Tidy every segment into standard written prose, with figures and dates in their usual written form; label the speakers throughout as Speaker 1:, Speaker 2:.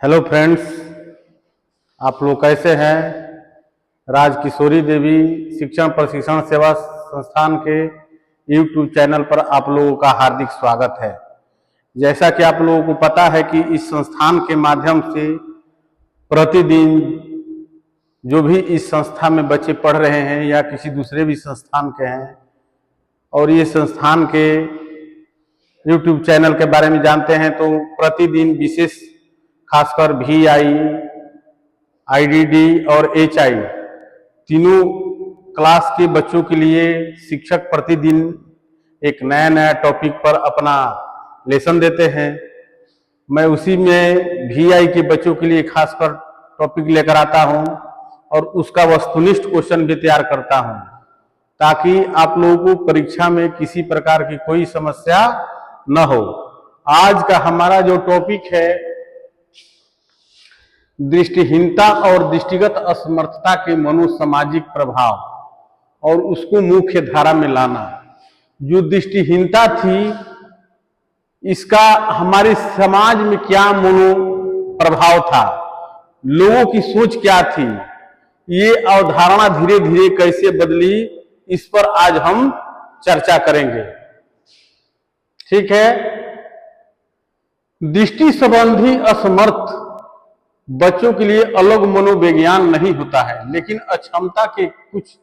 Speaker 1: Hello friends, आप लोग कैसे हैं। राजकिशोरी देवी शिक्षण प्रशिक्षण सेवा संस्थान के यूट्यूब चैनल पर आप लोगों का हार्दिक स्वागत है। जैसा कि आप लोगों को पता है कि इस संस्थान के माध्यम से प्रतिदिन जो भी इस संस्था में बच्चे पढ़ रहे हैं या किसी दूसरे भी संस्थान के हैं और ये संस्थान के यूट्यूब चैनल के बारे में जानते हैं, तो प्रतिदिन विशेष खासकर VI, IDD और HI तीनों क्लास के बच्चों के लिए शिक्षक प्रतिदिन एक नया नया टॉपिक पर अपना लेसन देते हैं। मैं उसी में VI के बच्चों के लिए खासकर टॉपिक लेकर आता हूं और उसका वस्तुनिष्ठ क्वेश्चन भी तैयार करता हूं, ताकि आप लोगों को परीक्षा में किसी प्रकार की कोई समस्या न हो। आज का हमारा जो टॉपिक है, दृष्टिहीनता और दृष्टिगत असमर्थता के मनोसामाजिक प्रभाव और उसको मुख्य धारा में लाना। जो दृष्टिहीनता थी, इसका हमारे समाज में क्या मनो प्रभाव था, लोगों की सोच क्या थी, ये अवधारणा धीरे धीरे कैसे बदली, इस पर आज हम चर्चा करेंगे। ठीक है। दृष्टि संबंधी असमर्थ बच्चों के लिए अलग मनोविज्ञान नहीं होता है, लेकिन अक्षमता के कुछ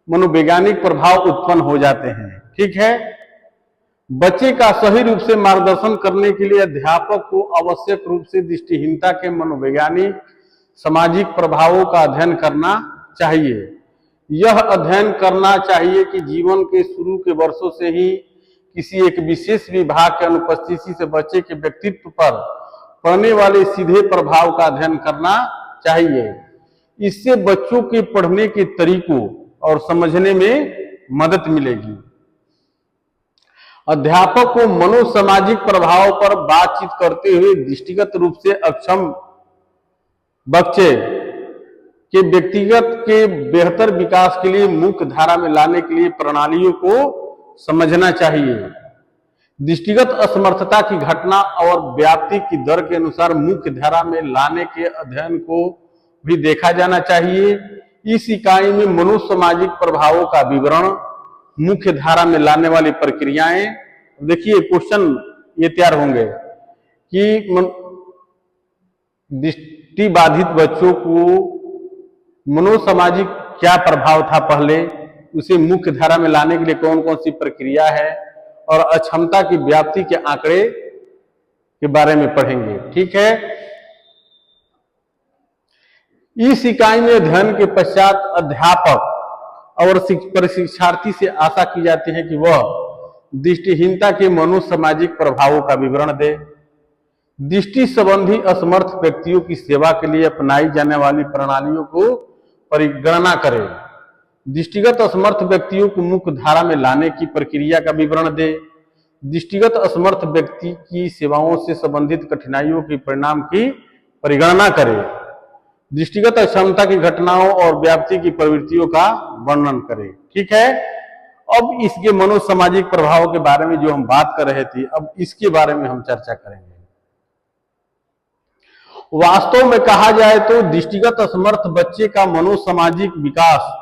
Speaker 1: मनोवैज्ञानिक प्रभाव उत्पन्न हो जाते हैं। ठीक है। बच्चे का सही रूप से मार्गदर्शन करने के लिए अध्यापक को आवश्यक रूप से दृष्टिहीनता के मनोवैज्ञानिक सामाजिक प्रभावों का अध्ययन करना चाहिए। यह अध्ययन करना चाहिए कि जीवन के शुरू के वर्षों से ही किसी एक विशेष विभाग के अनुपस्थिति से बच्चे के व्यक्तित्व पर पड़ने वाले सीधे प्रभाव का अध्ययन करना चाहिए। इससे बच्चों के पढ़ने के तरीकों और समझने में मदद मिलेगी। अध्यापक को मनोसामाजिक प्रभाव पर बातचीत करते हुए दृष्टिगत रूप से अक्षम बच्चे के व्यक्तिगत के बेहतर विकास के लिए मुख्य धारा में लाने के लिए प्रणालियों को समझना चाहिए। दृष्टिगत असमर्थता की घटना और व्याप्ति की दर के अनुसार मुख्य धारा में लाने के अध्ययन को भी देखा जाना चाहिए। इस इकाई में मनोसामाजिक प्रभावों का विवरण, मुख्य धारा में लाने वाली प्रक्रियाएं, देखिए क्वेश्चन ये तैयार होंगे कि दृष्टि बाधित बच्चों को मनोसामाजिक क्या प्रभाव था पहले, उसे मुख्य धारा में लाने के लिए कौन कौन सी प्रक्रिया है, और अक्षमता की व्याप्ति के आंकड़े के बारे में पढ़ेंगे। ठीक है। इस इकाई में अध्ययन के पश्चात अध्यापक और प्रशिक्षार्थी से आशा की जाती है कि वह दृष्टिहीनता के मनोसामाजिक प्रभावों का विवरण दे, दृष्टि संबंधी असमर्थ व्यक्तियों की सेवा के लिए अपनाई जाने वाली प्रणालियों को परिगणना करे, दृष्टिगत असमर्थ व्यक्तियों को मुख्य धारा में लाने की प्रक्रिया का विवरण दे, दृष्टिगत असमर्थ व्यक्ति की सेवाओं से संबंधित कठिनाइयों के परिणाम की परिगणना करे, दृष्टिगत अक्षमता की घटनाओं और व्याप्ति की प्रवृत्तियों का वर्णन करे। ठीक है। अब इसके मनोसामाजिक प्रभावों के बारे में जो हम बात कर रहे थे, अब इसके बारे में हम चर्चा करेंगे। वास्तव में कहा जाए तो दृष्टिगत असमर्थ बच्चे का मनोसामाजिक विकास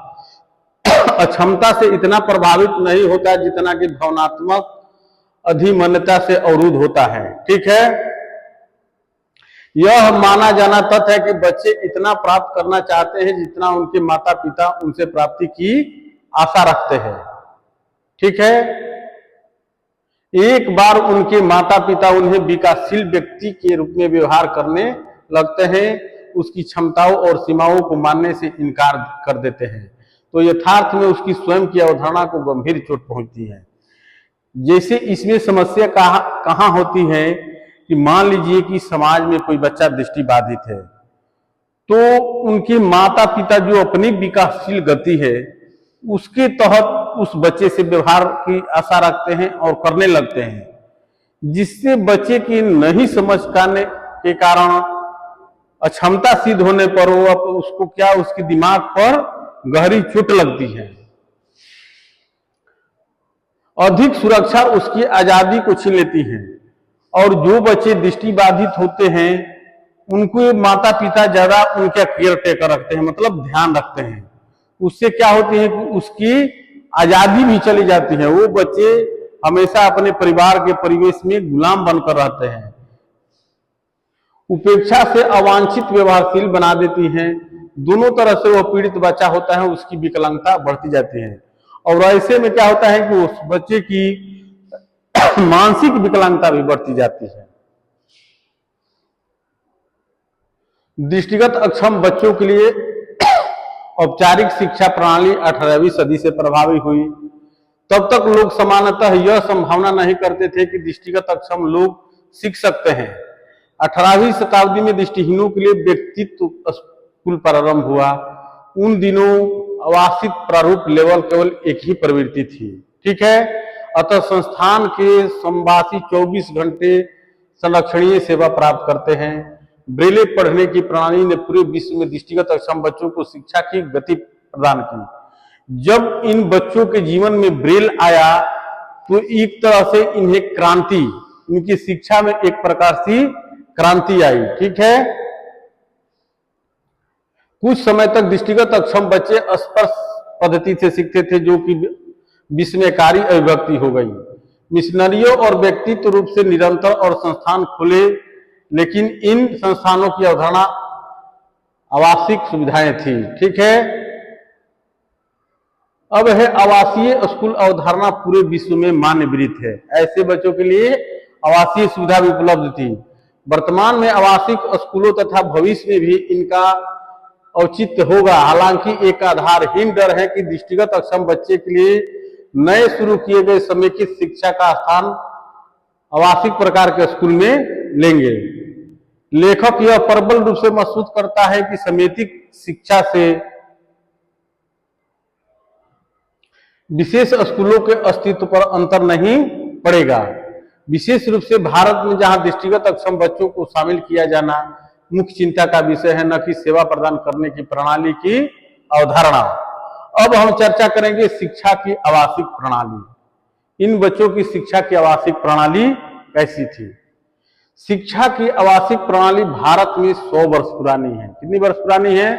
Speaker 1: अक्षमता से इतना प्रभावित नहीं होता जितना कि भावनात्मक अधिमान्यता से अवरुद्ध होता है। ठीक है। यह माना जाना तथ्य है कि बच्चे इतना प्राप्त करना चाहते हैं जितना उनके माता पिता उनसे प्राप्ति की आशा रखते हैं। ठीक है। एक बार उनके माता पिता उन्हें विकासशील व्यक्ति के रूप में व्यवहार करने लगते हैं, उसकी क्षमताओं और सीमाओं को मानने से इनकार कर देते हैं, तो यथार्थ में उसकी स्वयं की अवधारणा को गंभीर चोट पहुंचती है। जैसे इसमें समस्या कहां होती है कि मान लीजिए कि समाज में कोई बच्चा दृष्टि बाधित है, तो उनके माता पिता जो अपनी विकासशील गति है उसके तहत उस बच्चे से व्यवहार की आशा रखते हैं और करने लगते हैं, जिससे बच्चे की नहीं समझ पाने के कारण अक्षमता सिद्ध होने पर वो उसको क्या उसके दिमाग पर गहरी चोट लगती है। अधिक सुरक्षा उसकी आजादी को छीन लेती है। और जो बच्चे दृष्टि बाधित होते हैं उनको माता पिता ज्यादा उनका केयर टेकर रखते हैं, मतलब ध्यान रखते हैं। उससे क्या होती है कि उसकी आजादी भी चली जाती है। वो बच्चे हमेशा अपने परिवार के परिवेश में गुलाम बनकर रहते हैं। उपेक्षा से अवांछित व्यवहारशील बना देती हैं। दोनों तरह से वह पीड़ित बच्चा होता है, उसकी विकलांगता बढ़ती जाती है। और ऐसे में क्या होता है कि उस बच्चे की मानसिक विकलांगता भी बढ़ती जाती है। दृष्टिगत अक्षम बच्चों के लिए औपचारिक शिक्षा प्रणाली 18वीं सदी से प्रभावी हुई। तब तक लोग सामान्यतः यह संभावना नहीं करते थे कि दृष्टिगत अक्षम लोग सीख सकते हैं। 18वीं शताब्दी में दृष्टिहीनों के लिए व्यक्तित्व स्कूल प्रारंभ हुआ। उन दिनों आवासित प्रारूप लेवल केवल एक ही प्रवृत्ति थी, ठीक है। अतः संस्थान के संवासी 24 घंटे संरक्षणीय सेवा प्राप्त करते हैं। ब्रेले पढ़ने की प्रणाली ने पूरे विश्व में दृष्टिगत अक्षम बच्चों को शिक्षा की गति प्रदान की। जब इन बच्चों के जीवन में ब्रेल आया तो एक तरह से इन्हें क्रांति, इनकी शिक्षा में एक प्रकार से क्रांति आई, ठीक है। कुछ समय तक दृष्टिगत अक्षम बच्चे स्पर्श पद्धति से सीखते थे, जो कि विस्मयकारी अभिव्यक्ति हो गई। मिशनरियों और व्यक्तित्व रूप से निरंतर और संस्थान खुले, लेकिन इन संस्थानों की अवधारणा आवासिक सुविधाएं थी, ठीक है। अब है आवासीय स्कूल अवधारणा पूरे विश्व में मान्यवृत्त है। ऐसे बच्चों के लिए आवासीय सुविधा भी उपलब्ध थी। वर्तमान में आवासिक स्कूलों तथा भविष्य में भी इनका औचित्य होगा। हालांकि एक आधारहीन डर है कि दृष्टिगत अक्षम बच्चे के लिए नए शुरू किए गए समेकित शिक्षा का स्थान आवासिक प्रकार के स्कूल में लेंगे। लेखक यह प्रबल रूप से महसूस करता है कि समेकित शिक्षा से विशेष स्कूलों के अस्तित्व पर अंतर नहीं पड़ेगा। विशेष रूप से भारत में, जहां दृष्टिगत अक्षम बच्चों को शामिल किया जाना मुख्य चिंता का विषय है, न कि सेवा प्रदान करने की प्रणाली की अवधारणा। अब हम चर्चा करेंगे शिक्षा की आवासिक प्रणाली। इन बच्चों की शिक्षा की आवासिक प्रणाली कैसी थी? शिक्षा की आवासिक प्रणाली भारत में 100 वर्ष पुरानी है। कितनी वर्ष पुरानी है?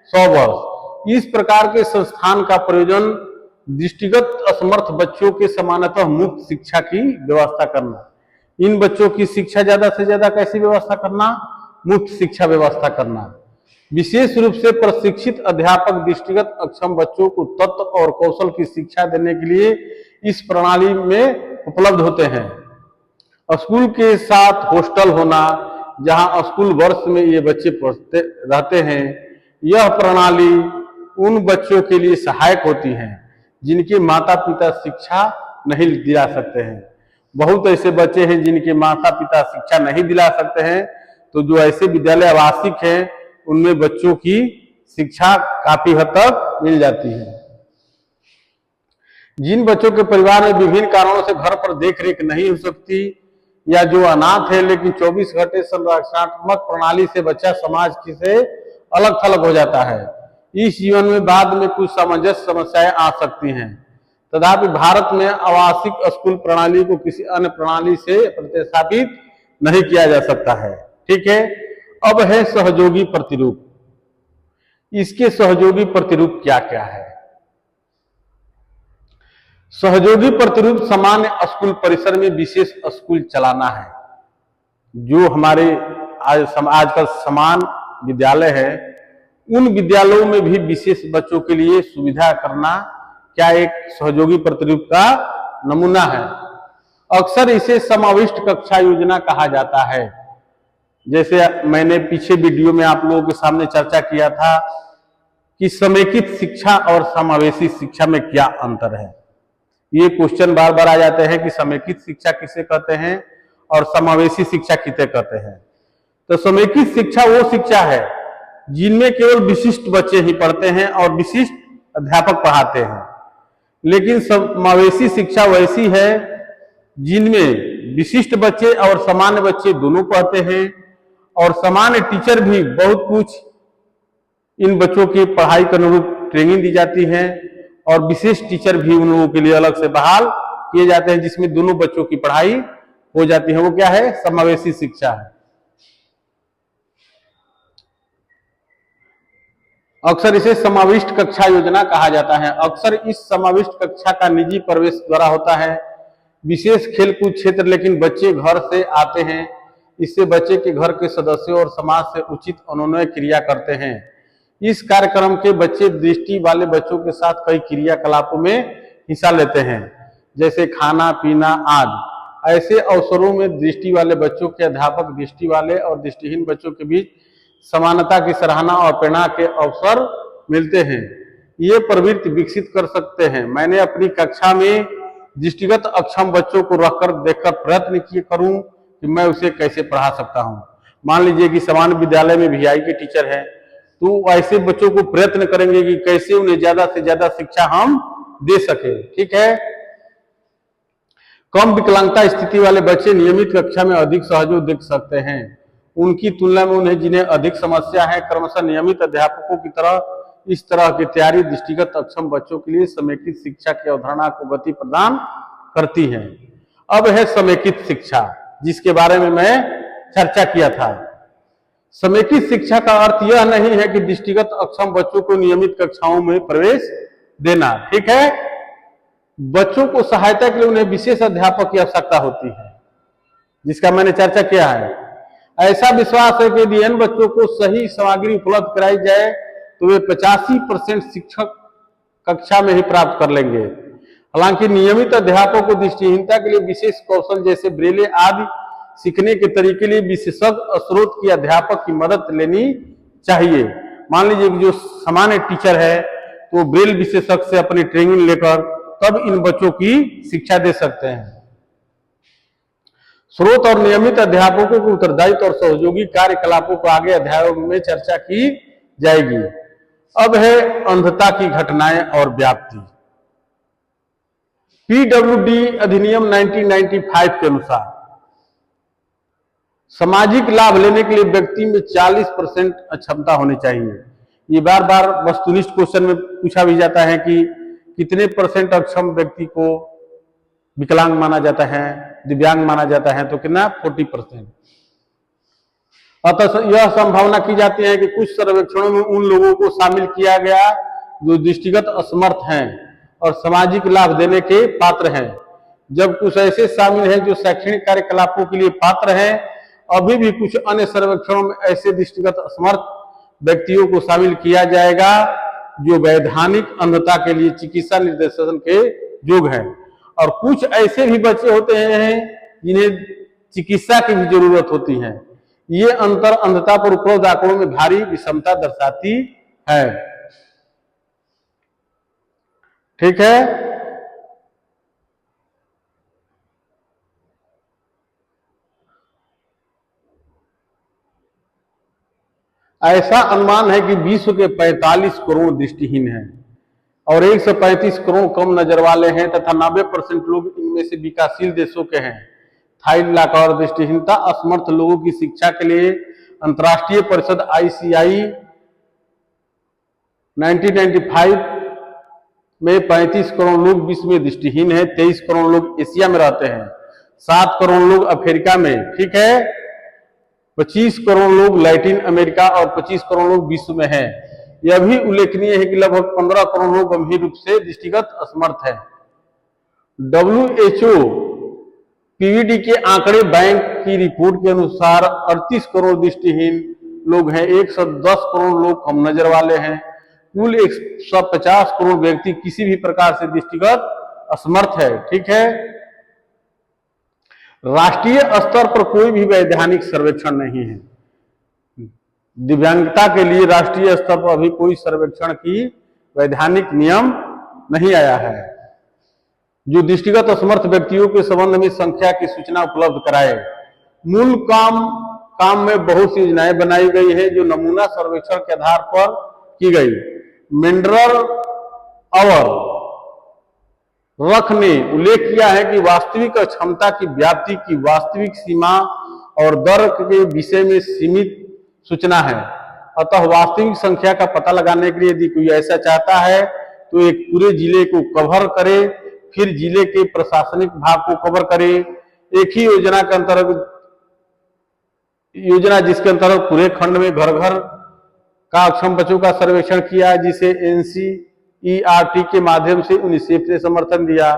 Speaker 1: 100 वर्ष। इस प्रकार के संस्थान का प्रयोजन दृष्टिगत असमर्थ बच्चों के सामान्यतः मुक्त शिक्षा की व्यवस्था करना। इन बच्चों की शिक्षा ज्यादा से ज्यादा कैसी व्यवस्था करना? मुक्त शिक्षा व्यवस्था करना। विशेष रूप से प्रशिक्षित अध्यापक दृष्टिगत अक्षम बच्चों को तत्व और कौशल की शिक्षा देने के लिए इस प्रणाली में उपलब्ध होते हैं। स्कूल के साथ हॉस्टल होना, जहां स्कूल वर्ष में ये बच्चे पढ़ते रहते हैं। यह प्रणाली उन बच्चों के लिए सहायक होती है जिनके माता पिता शिक्षा नहीं दिला सकते हैं। बहुत ऐसे बच्चे हैं जिनके माता पिता शिक्षा नहीं दिला सकते हैं, तो जो ऐसे विद्यालय आवासिक हैं उनमें बच्चों की शिक्षा काफी हद तक मिल जाती है। जिन बच्चों के परिवार में विभिन्न कारणों से घर पर देखरेख नहीं हो सकती, या जो अनाथ है, लेकिन 24 घंटे संरक्षणात्मक प्रणाली से बच्चा समाज से अलग थलग हो जाता है। इस जीवन में बाद में कुछ सामंजस्य समस्याएं आ सकती हैं। तथापि भारत में आवासिक स्कूल प्रणाली को किसी अन्य प्रणाली से प्रतिस्थापित नहीं किया जा सकता है, ठीक है। अब है सहयोगी प्रतिरूप। इसके सहयोगी प्रतिरूप क्या क्या है? सहयोगी प्रतिरूप सामान्य स्कूल परिसर में विशेष स्कूल चलाना है। जो हमारे आजकल समान विद्यालय है, उन विद्यालयों में भी विशेष बच्चों के लिए सुविधा करना क्या एक सहयोगी प्रतिरूप का नमूना है। अक्सर इसे समाविष्ट कक्षा योजना कहा जाता है। जैसे मैंने पीछे वीडियो में आप लोगों के सामने चर्चा किया था कि समेकित शिक्षा और समावेशी शिक्षा में क्या अंतर है। ये क्वेश्चन बार बार आ जाते हैं कि समेकित शिक्षा किसे कहते हैं और समावेशी शिक्षा किसे कहते हैं। तो समेकित शिक्षा वो शिक्षा है जिनमें केवल विशिष्ट बच्चे ही पढ़ते हैं और विशिष्ट अध्यापक पढ़ाते हैं। लेकिन समावेशी शिक्षा वैसी है जिनमें विशिष्ट बच्चे और सामान्य बच्चे दोनों पढ़ते हैं, और सामान्य टीचर भी बहुत कुछ इन बच्चों की पढ़ाई के अनुरूप ट्रेनिंग दी जाती है, और विशेष टीचर भी उन लोगों के लिए अलग से बहाल किए जाते हैं, जिसमें दोनों बच्चों की पढ़ाई हो जाती है। वो क्या है? समावेशी शिक्षा है। अक्सर इसे समाविष्ट कक्षा योजना कहा जाता है। अक्सर इस समाविष्ट कक्षा का निजी प्रवेश द्वारा होता है। विशेष खेलकूद क्षेत्र, लेकिन बच्चे घर से आते हैं। इससे बच्चे के घर के सदस्यों और समाज से उचित अनुनय क्रिया करते हैं। इस कार्यक्रम के बच्चे दृष्टि वाले बच्चों के साथ कई क्रियाकलापों में हिस्सा लेते हैं, जैसे खाना पीना आदि। ऐसे अवसरों में दृष्टि वाले बच्चों के अध्यापक दृष्टि वाले और दृष्टिहीन बच्चों के बीच समानता की सराहना और प्रेरणा के अवसर मिलते हैं। ये प्रवृत्ति विकसित कर सकते हैं। मैंने अपनी कक्षा में दृष्टिगत अक्षम बच्चों को रखकर देखकर प्रयत्न किए करूं कि मैं उसे कैसे पढ़ा सकता हूं। मान लीजिए कि सामान्य विद्यालय में वीआई के टीचर है, तो ऐसे बच्चों को प्रयत्न करेंगे कि कैसे उन्हें ज्यादा से ज्यादा शिक्षा हम दे सके। ठीक है। कम विकलांगता स्थिति वाले बच्चे नियमित कक्षा में अधिक सहयोग देख सकते हैं। उनकी तुलना में उन्हें जिन्हें अधिक समस्या है, क्रमशः नियमित अध्यापकों की तरह इस तरह की तैयारी दृष्टिगत अक्षम बच्चों के लिए समेकित शिक्षा की अवधारणा को गति प्रदान करती है। अब है समेकित शिक्षा, जिसके बारे में मैं चर्चा किया था। समेकित शिक्षा का अर्थ यह नहीं है कि दृष्टिगत अक्षम बच्चों को नियमित कक्षाओं में प्रवेश देना। ठीक है। बच्चों को सहायता के लिए उन्हें विशेष अध्यापक की आवश्यकता होती है, जिसका मैंने चर्चा किया है। ऐसा विश्वास है कि यदि इन बच्चों को सही सामग्री उपलब्ध कराई जाए तो वे 85% शिक्षक कक्षा में ही प्राप्त कर लेंगे। हालांकि नियमित अध्यापकों को दृष्टिहीनता के लिए विशेष कौशल जैसे ब्रेले आदि सीखने के तरीके लिए विशेषज्ञ स्रोत की अध्यापक की मदद लेनी चाहिए। मान लीजिए कि जो सामान्य टीचर है तो ब्रेल विशेषज्ञ से अपनी ट्रेनिंग लेकर तब इन बच्चों की शिक्षा दे सकते हैं। स्रोत और नियमित अध्यापकों को उत्तरदायित्व और सहयोगी कार्यकलापों को आगे अध्यायों में चर्चा की जाएगी। अब है अंधता की घटनाएं और व्याप्ति। पीडब्ल्यूडी अधिनियम 1995 के अनुसार सामाजिक लाभ लेने के लिए व्यक्ति में 40% अक्षमता होनी चाहिए। ये बार बार वस्तुनिष्ठ क्वेश्चन में पूछा भी जाता है कि कितने % अक्षम व्यक्ति को विकलांग माना जाता है, दिव्यांग माना जाता है, तो कितना 40%। अतः यह संभावना की जाती है कि कुछ सर्वेक्षणों में उन लोगों को शामिल किया गया जो दृष्टिगत असमर्थ हैं और सामाजिक लाभ देने के पात्र हैं, जब कुछ ऐसे शामिल हैं जो शैक्षणिक कार्यकलापों के लिए पात्र हैं। अभी भी कुछ अन्य सर्वेक्षणों में ऐसे दृष्टिगत असमर्थ व्यक्तियों को शामिल किया जाएगा जो वैधानिक अंधता के लिए चिकित्सा निर्देशन के योग्य हैं, और कुछ ऐसे भी बच्चे होते हैं जिन्हें चिकित्सा की भी जरूरत होती है। ये अंतर अंधता पर उपलब्ध आंकड़ों में भारी विषमता दर्शाती है। ठीक है। ऐसा अनुमान है कि विश्व के 45 करोड़ दृष्टिहीन हैं और 135 करोड़ कम नजर वाले हैं तथा 90% लोग इनमें से विकासशील देशों के हैं। थाई इलाका और दृष्टिहीनता असमर्थ लोगों की शिक्षा के लिए अंतर्राष्ट्रीय परिषद ICI 1995 में 35 करोड़ लोग विश्व में दृष्टिहीन हैं, 23 करोड़ लोग एशिया में रहते हैं, 7 करोड़ लोग अफ्रीका में, ठीक है, 25 करोड़ लोग लैटिन अमेरिका और 25 करोड़ लोग विश्व में हैं। यह भी उल्लेखनीय है कि लगभग 15 करोड़ लोग गंभीर रूप से दृष्टिगत असमर्थ हैं। WHO PVD के आंकड़े बैंक की रिपोर्ट के अनुसार 38 करोड़ दृष्टिहीन लोग हैं, 110 करोड़ लोग कम नजर वाले हैं। कुल 150 करोड़ व्यक्ति किसी भी प्रकार से दृष्टिगत असमर्थ है। ठीक है। राष्ट्रीय स्तर पर कोई भी वैधानिक सर्वेक्षण नहीं है। दिव्यांगता के लिए राष्ट्रीय स्तर पर अभी कोई सर्वेक्षण की वैधानिक नियम नहीं आया है जो दृष्टिगत असमर्थ व्यक्तियों के संबंध में संख्या की सूचना उपलब्ध कराए। मूल काम में बहुत सी योजनाएं बनाई गई है जो नमूना सर्वेक्षण के आधार पर की गई। मेंडरर और रख ने उल्लेख किया है कि वास्तविक क्षमता की व्याप्ति की वास्तविक सीमा और दर के विषय में सीमित सूचना है। अतः वास्तविक संख्या का पता लगाने के लिए यदि कोई ऐसा चाहता है तो एक पूरे जिले को कवर करे, फिर जिले के प्रशासनिक भाग को कवर करे। एक ही योजना के अंतर्गत जिसके अंतर्गत पूरे खंड में घर घर का अक्षम बच्चों का सर्वेक्षण किया, जिसे एनसीईआरटी के माध्यम से यूनिसेफ ने समर्थन दिया।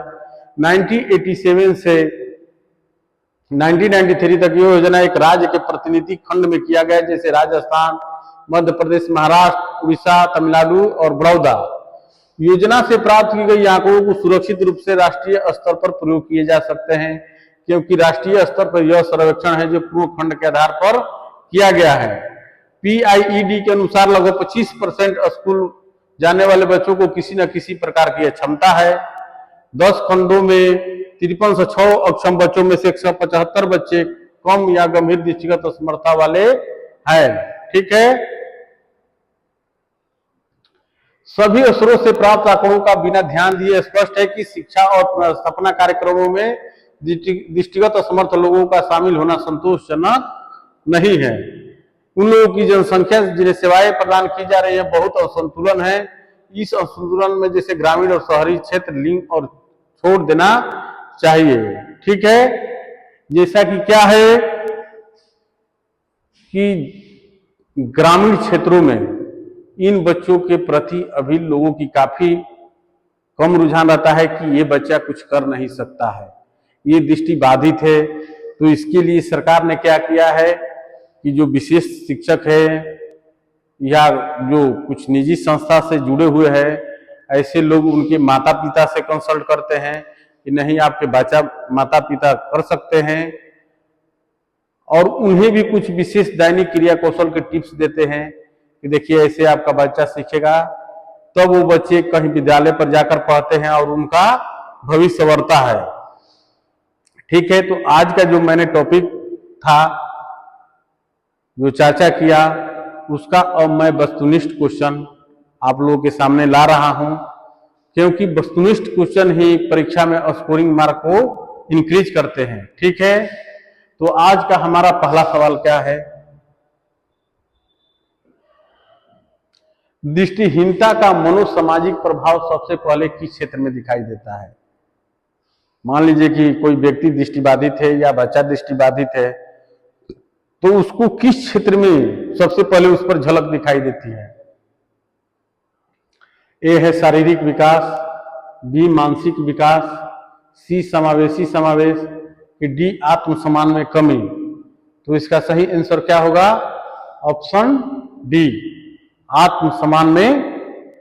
Speaker 1: 1987 से 1993 तक ये योजना एक राज्य के प्रतिनिधि खंड में किया गया, जैसे राजस्थान, मध्य प्रदेश, महाराष्ट्र, उड़ीसा, तमिलनाडु और बड़ौदा। योजना से प्राप्त की गई आंकड़ों को सुरक्षित रूप से राष्ट्रीय स्तर पर प्रयोग किए जा सकते हैं, क्योंकि राष्ट्रीय स्तर पर यह सर्वेक्षण है जो पूर्ण खंड के आधार पर किया गया है। PIED के अनुसार लगभग 25% स्कूल जाने वाले बच्चों को किसी न किसी प्रकार की क्षमता है। 10 खंडों में 5306 अक्षम बच्चों में से 175 बच्चे कम या गंभीर दृष्टिगत असमर्थता वाले हैं। ठीक है, सभी स्तरों से प्राप्त आंकड़ों का बिना ध्यान दिए स्पष्ट है कि शिक्षा और स्थापना कार्यक्रमों में दृष्टिगत असमर्थ लोगों का शामिल होना संतोषजनक नहीं है। उन लोगों की जनसंख्या जिन्हें सेवाएं प्रदान की जा रही है बहुत असंतुलन है। इस असंतुलन में जैसे ग्रामीण और शहरी क्षेत्र लिंक और छोड़ देना चाहिए। ठीक है, जैसा कि क्या है कि ग्रामीण क्षेत्रों में इन बच्चों के प्रति अभी लोगों की काफी कम रुझान रहता है कि ये बच्चा कुछ कर नहीं सकता है, ये दृष्टि बाधित है। तो इसके लिए सरकार ने क्या किया है कि जो विशेष शिक्षक है या जो कुछ निजी संस्था से जुड़े हुए हैं, ऐसे लोग उनके माता पिता से कंसल्ट करते हैं कि नहीं आपके बच्चा माता पिता कर सकते हैं, और उन्हें भी कुछ विशेष दैनिक क्रिया कौशल के टिप्स देते हैं कि देखिए ऐसे आपका बच्चा सीखेगा, तब वो बच्चे कहीं विद्यालय पर जाकर पढ़ते हैं और उनका भविष्य बढ़ता है। ठीक है, तो आज का जो मैंने टॉपिक था, जो चर्चा किया, उसका अब मैं वस्तुनिष्ठ क्वेश्चन आप लोगों के सामने ला रहा हूं, क्योंकि वस्तुनिष्ठ क्वेश्चन ही परीक्षा में स्कोरिंग मार्क को इंक्रीज करते हैं। ठीक है, तो आज का हमारा पहला सवाल क्या है? दृष्टिहीनता का मनोसामाजिक प्रभाव सबसे पहले किस क्षेत्र में दिखाई देता है? मान लीजिए कि कोई व्यक्ति दृष्टिबाधित है या बच्चा दृष्टिबाधित है, तो उसको किस क्षेत्र में सबसे पहले उस पर झलक दिखाई देती है? ए है शारीरिक विकास, बी मानसिक विकास, सी समावेशी समावेश, कि डी आत्मसम्मान में कमी। तो इसका सही आंसर क्या होगा? ऑप्शन डी, आत्मसम्मान में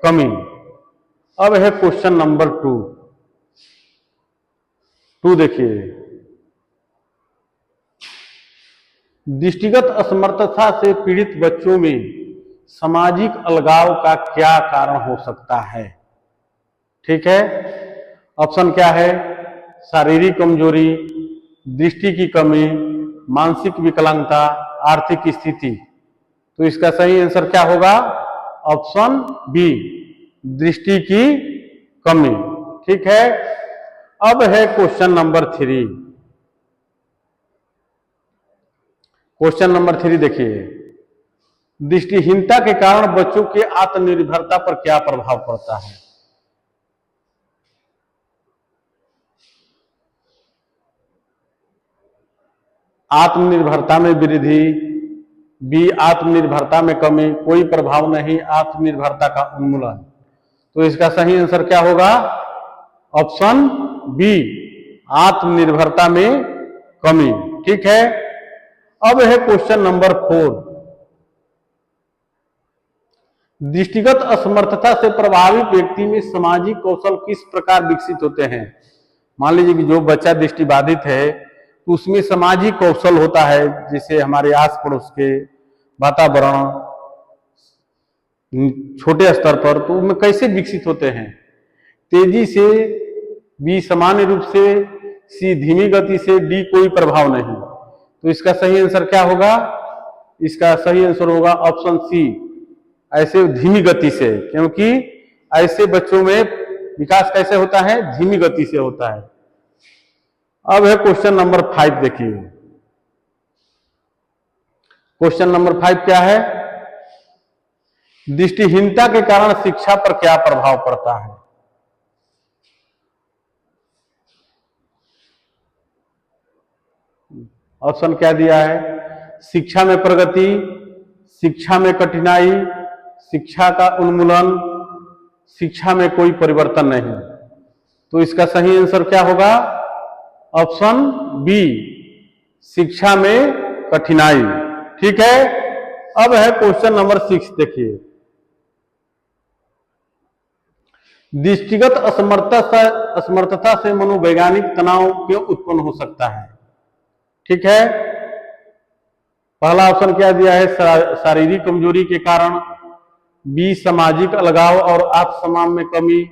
Speaker 1: कमी। अब है क्वेश्चन नंबर 2 देखिए, दृष्टिगत असमर्थता से पीड़ित बच्चों में सामाजिक अलगाव का क्या कारण हो सकता है? ठीक है, ऑप्शन क्या है? शारीरिक कमजोरी, दृष्टि की कमी, मानसिक विकलांगता, आर्थिक स्थिति। तो इसका सही आंसर क्या होगा? ऑप्शन बी, दृष्टि की कमी। ठीक है, अब है क्वेश्चन नंबर 3। क्वेश्चन नंबर 3 देखिए, दृष्टिहीनता के कारण बच्चों के आत्मनिर्भरता पर क्या प्रभाव पड़ता है? आत्मनिर्भरता में वृद्धि, बी आत्मनिर्भरता में कमी, कोई प्रभाव नहीं, आत्मनिर्भरता का उन्मूलन। तो इसका सही आंसर क्या होगा? ऑप्शन बी, आत्मनिर्भरता में कमी। ठीक है, अब है क्वेश्चन नंबर 4। दृष्टिगत असमर्थता से प्रभावित व्यक्ति में सामाजिक कौशल किस प्रकार विकसित होते हैं? मान लीजिए कि जो बच्चा दृष्टिबाधित है तो उसमें सामाजिक कौशल होता है, जैसे हमारे आस पड़ोस के वातावरण, छोटे स्तर पर, तो उनमें कैसे विकसित होते हैं? तेजी से, बी सामान्य रूप से, सी धीमी गति से, डी कोई प्रभाव नहीं। तो इसका सही आंसर क्या होगा? इसका सही आंसर होगा ऑप्शन सी, ऐसे धीमी गति से, क्योंकि ऐसे बच्चों में विकास कैसे होता है? धीमी गति से होता है। अब है क्वेश्चन नंबर 5 देखिए, क्वेश्चन नंबर 5 क्या है? दृष्टिहीनता के कारण शिक्षा पर क्या प्रभाव पड़ता है? ऑप्शन क्या दिया है? शिक्षा में प्रगति, शिक्षा में कठिनाई, शिक्षा का उन्मूलन, शिक्षा में कोई परिवर्तन नहीं। तो इसका सही आंसर क्या होगा? ऑप्शन बी, शिक्षा में कठिनाई। ठीक है, अब है क्वेश्चन नंबर 6। देखिए, दृष्टिगत असमर्थता से मनोवैज्ञानिक तनाव क्यों उत्पन्न हो सकता है? ठीक है, पहला ऑप्शन क्या दिया है? शारीरिक कमजोरी के कारण, बी सामाजिक अलगाव और आत्मसम्मान में कमी,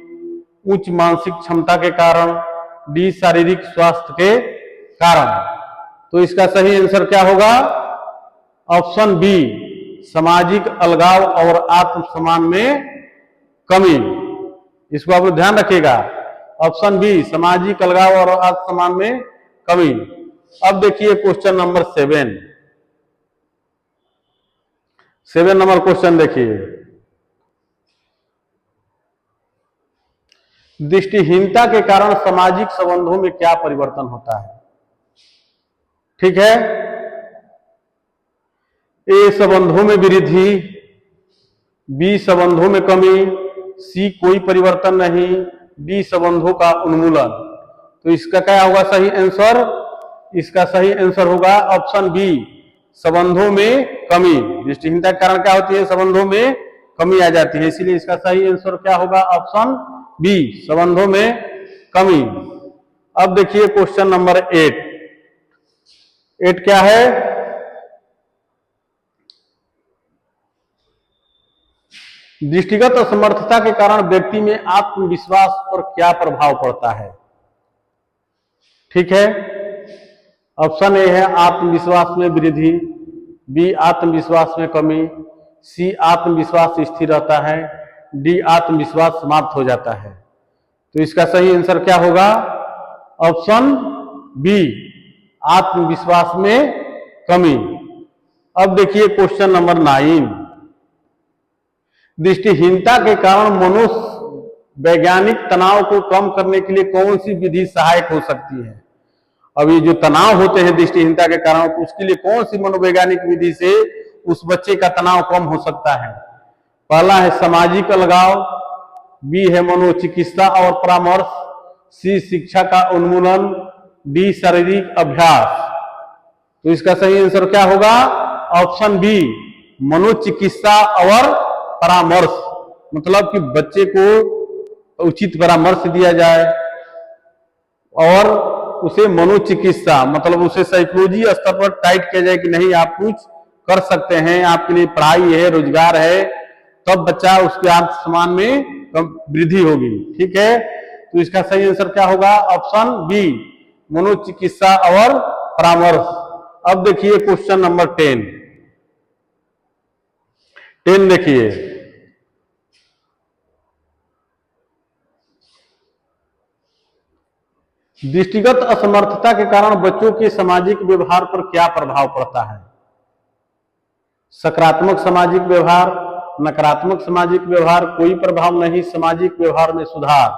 Speaker 1: उच्च मानसिक क्षमता के कारण, डी शारीरिक स्वास्थ्य के कारण। तो इसका सही आंसर क्या होगा? ऑप्शन बी, सामाजिक अलगाव और आत्मसम्मान में कमी। इसको आप ध्यान रखिएगा, ऑप्शन बी, सामाजिक अलगाव और आत्मसम्मान में कमी। अब देखिए क्वेश्चन नंबर 7 नंबर क्वेश्चन देखिए, दृष्टिहीनता के कारण सामाजिक संबंधों में क्या परिवर्तन होता है? ठीक है, ए संबंधों में वृद्धि, बी संबंधों में कमी, सी कोई परिवर्तन नहीं, डी संबंधों का उन्मूलन। तो इसका क्या होगा सही आंसर? इसका सही आंसर होगा ऑप्शन बी, संबंधों में कमी। दृष्टिहीनता के कारण क्या होती है? संबंधों में कमी आ जाती है, इसीलिए इसका सही आंसर क्या होगा? ऑप्शन बी, संबंधों में कमी। अब देखिए क्वेश्चन नंबर 8 क्या है? दृष्टिगत असमर्थता के कारण व्यक्ति में आत्मविश्वास पर क्या प्रभाव पड़ता है? ठीक है, ऑप्शन ए है आत्मविश्वास में वृद्धि, बी आत्मविश्वास में कमी, सी आत्मविश्वास स्थिर रहता है, डी आत्मविश्वास समाप्त हो जाता है। तो इसका सही आंसर क्या होगा? ऑप्शन बी, आत्मविश्वास में कमी। अब देखिए क्वेश्चन नंबर 9, दृष्टिहीनता के कारण मनोवैज्ञानिक तनाव को कम करने के लिए कौन सी विधि सहायक हो सकती है? अब ये जो तनाव होते हैं दृष्टिहीनता के कारण, तो उसके लिए कौन सी मनोवैज्ञानिक विधि से उस बच्चे का तनाव कम हो सकता है? पहला है सामाजिक अलगाव, बी है मनोचिकित्सा और परामर्श, सी शिक्षा का उन्मूलन, डी शारीरिक अभ्यास। तो इसका सही आंसर क्या होगा? ऑप्शन बी, मनोचिकित्सा और परामर्श। मतलब कि बच्चे को उचित परामर्श दिया जाए और उसे मनोचिकित्सा, मतलब उसे साइकोलॉजी स्तर पर टाइट किया जाए कि नहीं आप कुछ कर सकते हैं, आपके लिए पढ़ाई है, रोजगार है, तब बच्चा उसके आत्मसम्मान में वृद्धि होगी। ठीक है, तो इसका सही आंसर क्या होगा? ऑप्शन बी, मनोचिकित्सा और परामर्श। अब देखिए क्वेश्चन नंबर 10 देखिए, दृष्टिगत असमर्थता के कारण बच्चों के सामाजिक व्यवहार पर क्या प्रभाव पड़ता है? सकारात्मक सामाजिक व्यवहार, नकारात्मक सामाजिक व्यवहार, कोई प्रभाव नहीं, सामाजिक व्यवहार में सुधार।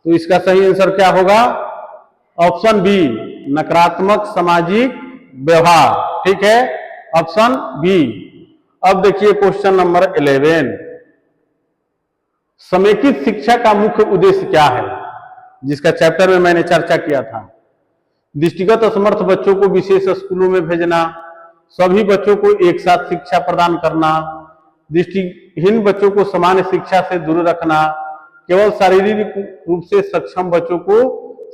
Speaker 1: तो इसका सही आंसर क्या होगा? ऑप्शन बी, नकारात्मक सामाजिक व्यवहार। ठीक है, ऑप्शन बी। अब देखिए क्वेश्चन नंबर 11, समेकित शिक्षा का मुख्य उद्देश्य क्या है? जिसका चैप्टर में मैंने चर्चा किया था। दृष्टिगत असमर्थ बच्चों को विशेष स्कूलों में भेजना, सभी बच्चों को एक साथ शिक्षा प्रदान करना, दृष्टिहीन बच्चों को सामान्य शिक्षा से दूर रखना, केवल शारीरिक रूप से सक्षम बच्चों को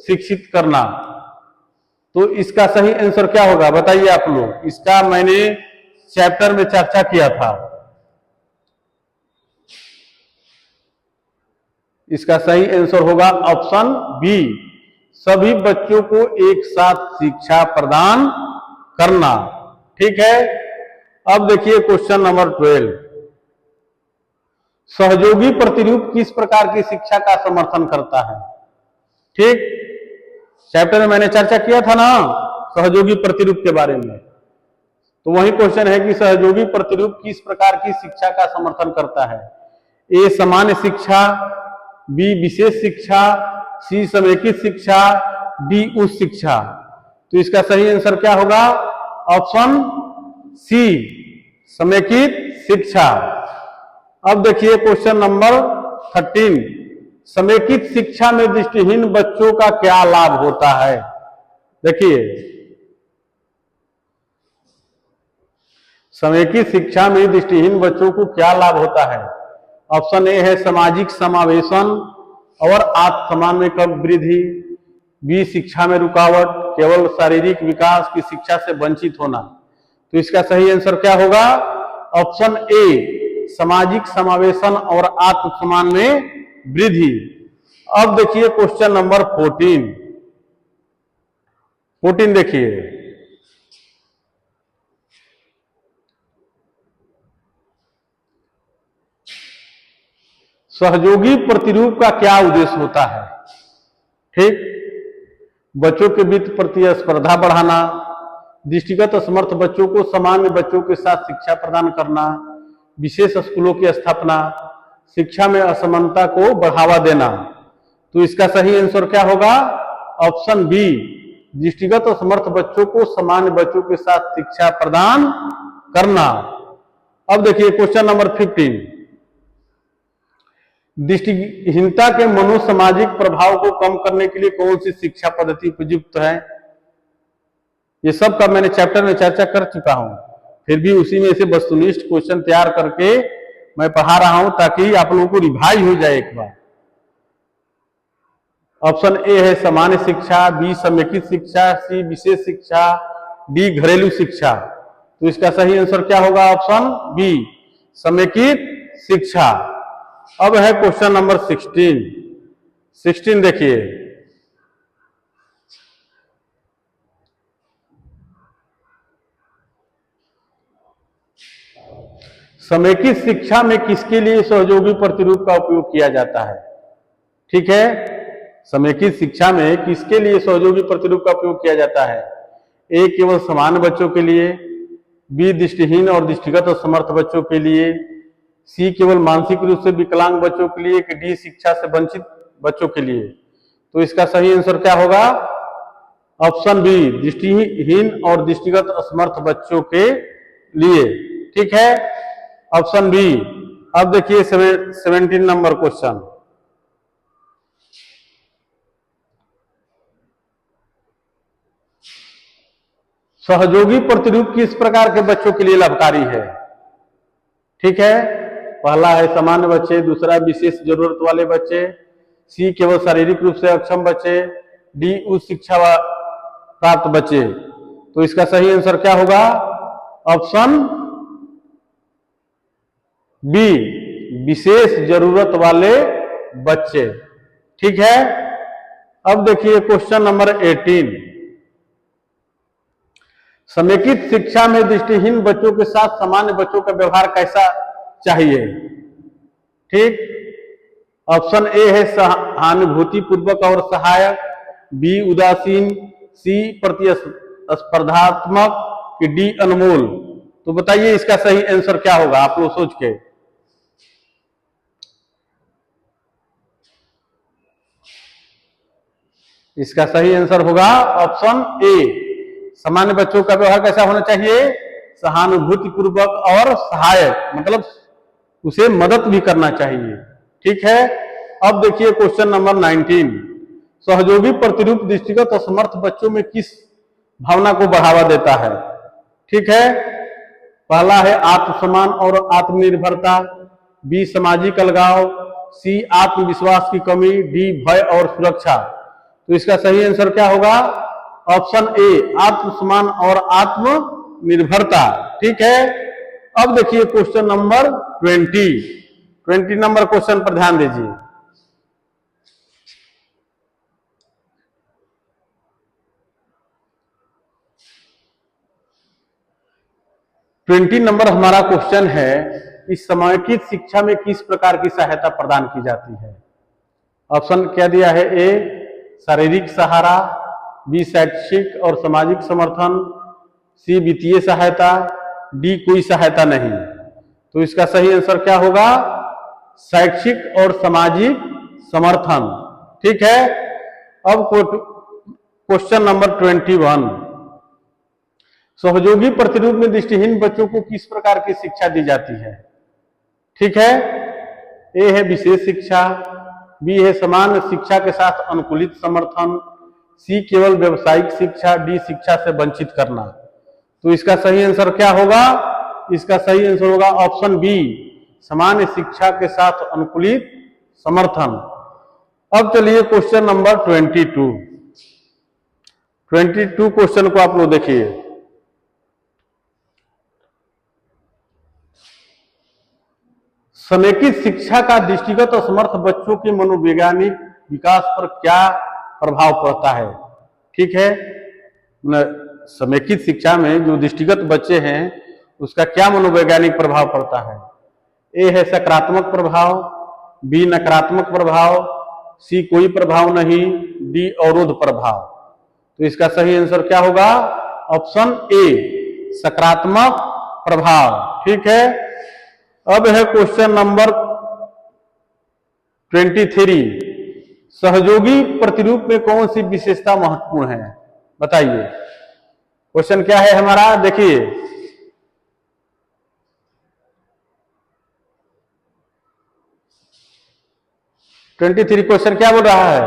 Speaker 1: शिक्षित करना। तो इसका सही आंसर क्या होगा बताइए आप लोग? इसका मैंने चैप्टर में चर्चा किया था। इसका सही आंसर होगा ऑप्शन बी, सभी बच्चों को एक साथ शिक्षा प्रदान करना। ठीक है, अब देखिए क्वेश्चन नंबर 12, सहयोगी प्रतिरूप किस प्रकार की शिक्षा का समर्थन करता है? ठीक, चैप्टर में मैंने चर्चा किया था ना सहयोगी प्रतिरूप के बारे में, तो वही क्वेश्चन है कि सहयोगी प्रतिरूप किस प्रकार की शिक्षा का समर्थन करता है? ए सामान्य शिक्षा, बी विशेष शिक्षा, सी समेकित शिक्षा, डी उच्च शिक्षा। तो इसका सही आंसर क्या होगा? ऑप्शन सी, समेकित शिक्षा। अब देखिए क्वेश्चन नंबर 13, समेकित शिक्षा में दृष्टिहीन बच्चों का क्या लाभ होता है। देखिए, समेकित शिक्षा में दृष्टिहीन बच्चों को क्या लाभ होता है। ऑप्शन ए है सामाजिक समावेशन और आत्मसम्मान में कम वृद्धि, बी शिक्षा में रुकावट, केवल शारीरिक विकास की शिक्षा से वंचित होना। तो इसका सही आंसर क्या होगा। ऑप्शन ए सामाजिक समावेशन और आत्मसम्मान में वृद्धि। अब देखिए क्वेश्चन नंबर 14 देखिए, सहयोगी प्रतिरूप का क्या उद्देश्य होता है। ठीक, बच्चों के बीच प्रतिस्पर्धा बढ़ाना, दृष्टिगत असमर्थ बच्चों को सामान्य बच्चों के साथ शिक्षा प्रदान करना, विशेष स्कूलों की स्थापना, शिक्षा में असमानता को बढ़ावा देना। तो इसका सही आंसर क्या होगा। ऑप्शन बी दृष्टिगत असमर्थ बच्चों को सामान्य बच्चों के साथ शिक्षा प्रदान करना। अब देखिए क्वेश्चन नंबर 15, दृष्टिहीनता के मनोसामाजिक प्रभाव को कम करने के लिए कौन सी शिक्षा पद्धति उपयुक्त है। ये सब का मैंने चैप्टर में चर्चा कर चुका हूं, फिर भी उसी में से वस्तुनिष्ठ क्वेश्चन तैयार करके मैं पढ़ा रहा हूं ताकि आप लोगों को रिवाइज हो जाए एक बार। ऑप्शन ए है सामान्य शिक्षा, बी समेकित शिक्षा, सी विशेष शिक्षा, डी घरेलू शिक्षा। तो इसका सही आंसर क्या होगा। ऑप्शन बी समेकित शिक्षा। अब है क्वेश्चन नंबर 16 देखिए, समेकित शिक्षा में किसके लिए सहयोगी प्रतिरूप का उपयोग किया जाता है। ठीक है, समेकित शिक्षा में किसके लिए सहयोगी प्रतिरूप का उपयोग किया जाता है। ए केवल सामान्य बच्चों के लिए, बी दृष्टिहीन और दृष्टिगत असमर्थ बच्चों के लिए, सी केवल मानसिक रूप से विकलांग बच्चों के लिए, कि डी शिक्षा से वंचित बच्चों के लिए। तो इसका सही आंसर क्या होगा। ऑप्शन बी दृष्टिहीन और दृष्टिगत असमर्थ बच्चों के लिए। ठीक है, ऑप्शन बी। अब देखिए 17 नंबर क्वेश्चन, सहयोगी प्रतिरूप किस प्रकार के बच्चों के लिए लाभकारी है। ठीक है, पहला है सामान्य बच्चे, दूसरा विशेष जरूरत वाले बच्चे, सी केवल शारीरिक रूप से अक्षम बच्चे, डी उच्च शिक्षा प्राप्त बच्चे। तो इसका सही आंसर क्या होगा। ऑप्शन बी विशेष जरूरत वाले बच्चे। ठीक है, अब देखिए क्वेश्चन नंबर 18, समेकित शिक्षा में दृष्टिहीन बच्चों के साथ सामान्य बच्चों का व्यवहार कैसा चाहिए। ठीक, ऑप्शन ए है सहानुभूति पूर्वक और सहायक, बी उदासीन, सी प्रतिस्पर्धात्मक, कि डी अनमोल। तो बताइए इसका सही आंसर क्या होगा आप लोग सोच के। इसका सही आंसर होगा ऑप्शन ए, सामान्य बच्चों का व्यवहार कैसा होना चाहिए। सहानुभूति पूर्वक और सहायक, मतलब उसे मदद भी करना चाहिए। ठीक है, अब देखिए क्वेश्चन नंबर 19, सहयोगी प्रतिरूप दृष्टिगत असमर्थ बच्चों में किस भावना को बढ़ावा देता है। ठीक है, पहला है आत्मसम्मान और आत्मनिर्भरता, बी सामाजिक अलगाव, सी आत्मविश्वास की कमी, डी भय और सुरक्षा। तो इसका सही आंसर क्या होगा। ऑप्शन ए आत्मसम्मान और आत्मनिर्भरता। ठीक है, अब देखिए क्वेश्चन नंबर 20 नंबर क्वेश्चन पर ध्यान दीजिए। नंबर हमारा क्वेश्चन है, इस समेकित शिक्षा में किस प्रकार की सहायता प्रदान की जाती है। ऑप्शन क्या दिया है। ए शारीरिक सहारा, बी शैक्षिक और सामाजिक समर्थन, सी वित्तीय सहायता, डी कोई सहायता नहीं। तो इसका सही आंसर क्या होगा। शैक्षिक और सामाजिक समर्थन। ठीक है, अब क्वेश्चन नंबर 21, सहयोगी प्रतिरूप में दृष्टिहीन बच्चों को किस प्रकार की शिक्षा दी जाती है। ठीक है, ए है विशेष शिक्षा, बी है सामान्य शिक्षा के साथ अनुकूलित समर्थन, सी केवल व्यवसायिक शिक्षा, डी शिक्षा से वंचित करना। तो इसका सही आंसर क्या होगा? इसका सही आंसर होगा ऑप्शन बी, सामान्य शिक्षा के साथ अनुकूलित समर्थन। अब चलिए क्वेश्चन नंबर 22 क्वेश्चन को आप लोग देखिए। समेकित शिक्षा का दृष्टिगत असमर्थ बच्चों के मनोवैज्ञानिक विकास पर क्या प्रभाव पड़ता है? ठीक है, समेकित शिक्षा में जो दृष्टिगत बच्चे हैं उसका क्या मनोवैज्ञानिक प्रभाव पड़ता है? ए है सकारात्मक प्रभाव, बी नकारात्मक प्रभाव, सी कोई प्रभाव नहीं, डी अवरोध प्रभाव। तो इसका सही आंसर क्या होगा? ऑप्शन ए, सकारात्मक प्रभाव। ठीक है, अब है क्वेश्चन नंबर 23, सहयोगी प्रतिरूप में कौन सी विशेषता महत्वपूर्ण है? बताइए, क्वेश्चन क्या है हमारा, देखिए। क्वेश्चन क्या बोल रहा है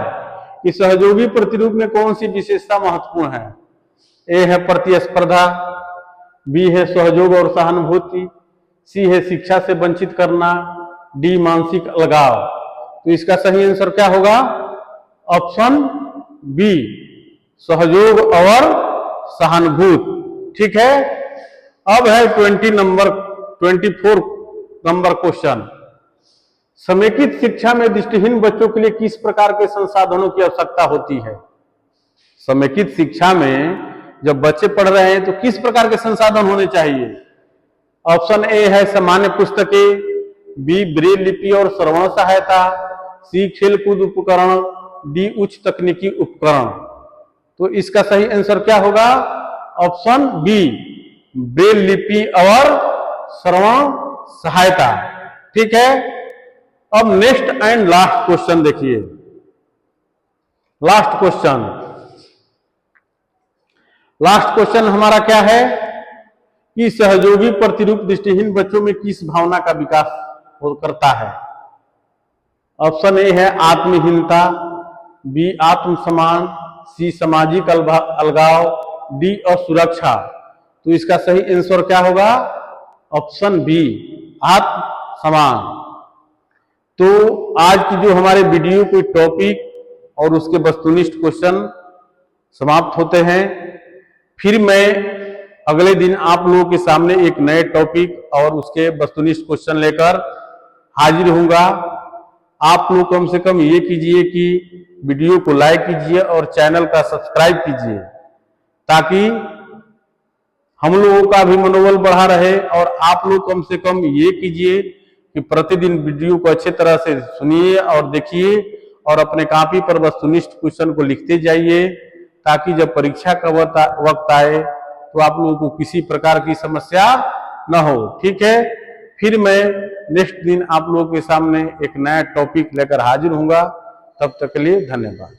Speaker 1: कि सहयोगी प्रतिरूप में कौन सी विशेषता महत्वपूर्ण है? ए है प्रतिस्पर्धा, बी है सहयोग और सहानुभूति, सी है शिक्षा से वंचित करना, डी मानसिक अलगाव। तो इसका सही आंसर क्या होगा? ऑप्शन बी, सहयोग और सहानुभूति। ठीक है, अब है 24 नंबर क्वेश्चन। समेकित शिक्षा में दृष्टिहीन बच्चों के लिए किस प्रकार के संसाधनों की आवश्यकता होती है? समेकित शिक्षा में जब बच्चे पढ़ रहे हैं तो किस प्रकार के संसाधन होने चाहिए? ऑप्शन ए है सामान्य पुस्तकें, बी ब्रेल लिपि और श्रवण सहायता, सी खेलकूद उपकरण, डी उच्च तकनीकी उपकरण। तो इसका सही आंसर क्या होगा? ऑप्शन बी, ब्रेल लिपि और श्रवण सहायता। ठीक है, अब नेक्स्ट एंड लास्ट क्वेश्चन देखिए। लास्ट क्वेश्चन हमारा क्या है कि सहयोगी प्रतिरूप दृष्टिहीन बच्चों में किस भावना का विकास करता है? ऑप्शन ए है आत्महीनता, बी आत्मसम्मान, सी सामाजिक अलगाव, डी असुरक्षा। तो इसका सही आंसर क्या होगा? ऑप्शन बी, आत्मसम्मान। तो आज की जो हमारे वीडियो कोई टॉपिक और उसके वस्तुनिष्ठ क्वेश्चन समाप्त होते हैं। फिर मैं अगले दिन आप लोगों के सामने एक नए टॉपिक और उसके वस्तुनिष्ठ क्वेश्चन लेकर हाजिर होऊंगा। आप लोग कम से कम ये कीजिए कि वीडियो को लाइक कीजिए और चैनल का सब्सक्राइब कीजिए, ताकि हम लोगों का भी मनोबल बढ़ा रहे। और आप लोग कम से कम ये कीजिए कि प्रतिदिन वीडियो को अच्छे तरह से सुनिए और देखिए और अपने कॉपी पर वस्तुनिष्ठ क्वेश्चन को लिखते जाइए, ताकि जब परीक्षा का वक्त आए तो आप लोगों को किसी प्रकार की समस्या न हो। ठीक है, फिर मैं नेक्स्ट दिन आप लोगों के सामने एक नया टॉपिक लेकर हाजिर होऊंगा। तब तक के लिए धन्यवाद।